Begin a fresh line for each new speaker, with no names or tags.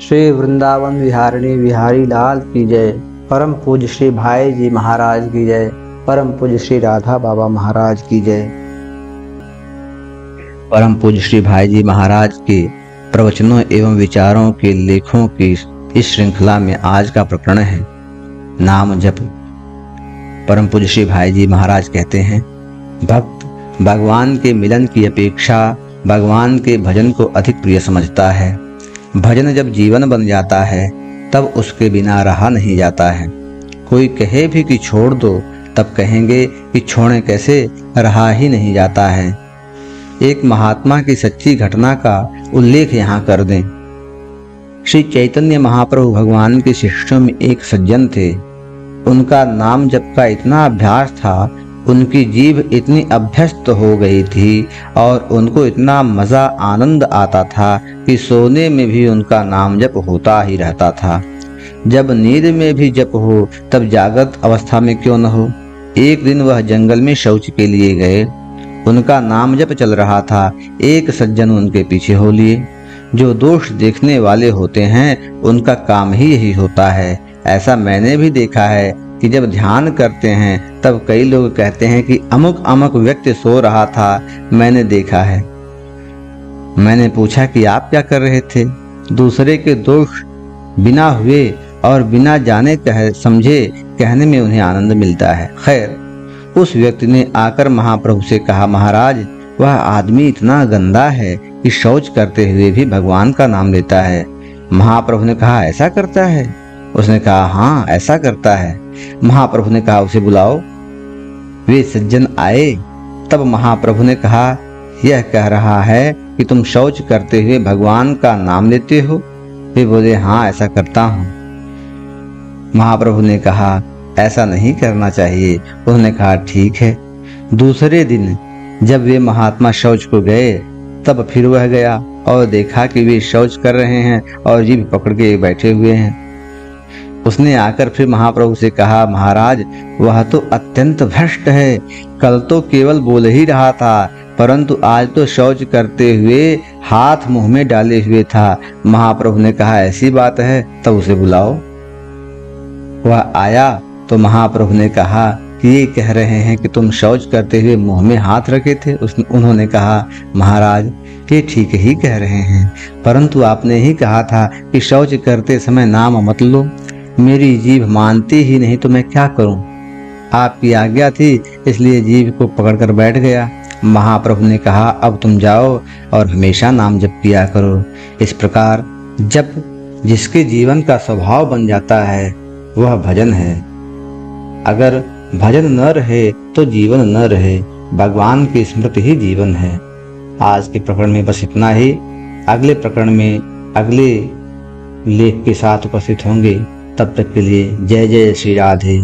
श्री वृंदावन विहारिणी बिहारी लाल की जय। परम पूज्य श्री भाई जी महाराज की जय। परम पूज्य श्री राधा बाबा महाराज की जय। परम पूज्य श्री भाई जी महाराज के प्रवचनों एवं विचारों के लेखों की इस श्रृंखला में आज का प्रकरण है नाम जप। परम पूज्य श्री भाई जी महाराज कहते हैं, भक्त भगवान के मिलन की अपेक्षा भगवान के भजन को अधिक प्रिय समझता है। भजन जब जीवन बन जाता है तब उसके बिना रहा नहीं जाता है। कोई कहे भी कि छोड़ दो तब कहेंगे कि छोड़े कैसे, रहा ही नहीं जाता है। एक महात्मा की सच्ची घटना का उल्लेख यहाँ कर दें। श्री चैतन्य महाप्रभु भगवान के शिष्यों में एक सज्जन थे। उनका नाम जप का इतना अभ्यास था, उनकी जीभ इतनी अभ्यस्त हो गई थी और उनको इतना मजा आनंद आता था कि सोने में भी उनका नाम जप होता ही रहता था। जब नींद में भी जप हो तब जागृत अवस्था में क्यों न हो। एक दिन वह जंगल में शौच के लिए गए। उनका नाम जप चल रहा था। एक सज्जन उनके पीछे हो लिए। जो दोष देखने वाले होते हैं उनका काम ही यही होता है। ऐसा मैंने भी देखा है कि जब ध्यान करते हैं तब कई लोग कहते हैं कि अमुक अमुक व्यक्ति सो रहा था, मैंने देखा है। मैंने पूछा कि आप क्या कर रहे थे। दूसरे के दोष बिना हुए और बिना जाने समझे कहने में उन्हें आनंद मिलता है। खैर, उस व्यक्ति ने आकर महाप्रभु से कहा, महाराज वह आदमी इतना गंदा है कि शौच करते हुए भी भगवान का नाम लेता है। महाप्रभु ने कहा, ऐसा करता है? उसने कहा, हाँ ऐसा करता है। महाप्रभु ने कहा, उसे बुलाओ। वे सज्जन आए। तब महाप्रभु ने कहा, यह कह रहा है कि तुम शौच करते हुए भगवान का नाम लेते हो? वे बोले, हाँ ऐसा करता हूँ। महाप्रभु ने कहा, ऐसा नहीं करना चाहिए। उन्होंने कहा, ठीक है। दूसरे दिन जब वे महात्मा शौच को गए तब फिर वह गया और देखा कि वे शौच कर रहे हैं और जीभ पकड़ के बैठे हुए हैं। उसने आकर फिर महाप्रभु से कहा, महाराज वह तो अत्यंत भ्रष्ट है। कल तो केवल बोल ही रहा था परंतु आज तो शौच करते हुए हाथ मुंह में डाले हुए था। महाप्रभु ने कहा, ऐसी बात है? तब उसे बुलाओ। वह आया तो महाप्रभु ने कहा कि ये कह रहे हैं कि तुम शौच करते हुए मुंह में हाथ रखे थे। उन्होंने कहा, महाराज ये ठीक ही कह रहे हैं, परंतु आपने ही कहा था कि शौच करते समय नाम मत लो। मेरी जीभ मानती ही नहीं तो मैं क्या करूं? आपकी आज्ञा थी इसलिए जीभ को पकड़कर बैठ गया। महाप्रभु ने कहा, अब तुम जाओ और हमेशा नाम जप किया करो। इस प्रकार जप जिसके जीवन का स्वभाव बन जाता है वह भजन है। अगर भजन न रहे तो जीवन न रहे। भगवान की स्मृति ही जीवन है। आज के प्रकरण में बस इतना ही। अगले प्रकरण में अगले लेख के साथ उपस्थित होंगे। तब तक के लिए जय जय श्री राधे।